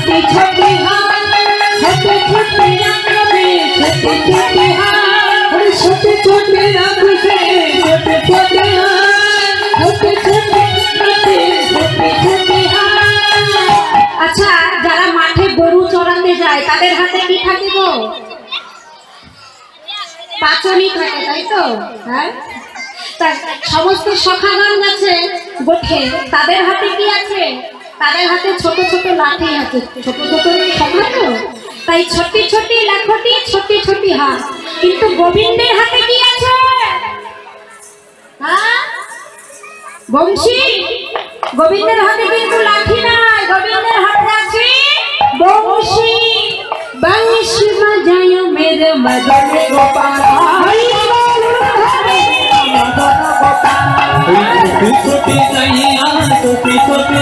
छोटी छोटी हाथ छोटे छोटे आंखों में छोटी छोटी हाथ छोटे छोटे आंखों से छोटे छोटे हाथ छोटे छोटे छोटे छोटे हाथ। अच्छा যারা মাঠে গরু চড়াতে যায় তাদের হাতে কি থাকে গো? পাঁচনি থাকে তাই তো? হ্যাঁ সমস্ত সখাগণ গাছে গোঠে তাদের হাতে কি আছে? তাদের হাতে ছোট ছোট লাঠি আছে ছোট ছোট সখা তো তাই ছোটি ছোটি লাঠি ছোটি ছোটি হাত। কিন্তু গোবিন্দের হাতে কি আছে? হ্যাঁ বংশী। গোবিন্দের হাতে কিন্তু লাঠি নাই গোবিন্দের হাতে আছে বংশী। बंशी बजायो मेरे मदन गोपाल छोटी छोटी नैया छोटी छोटी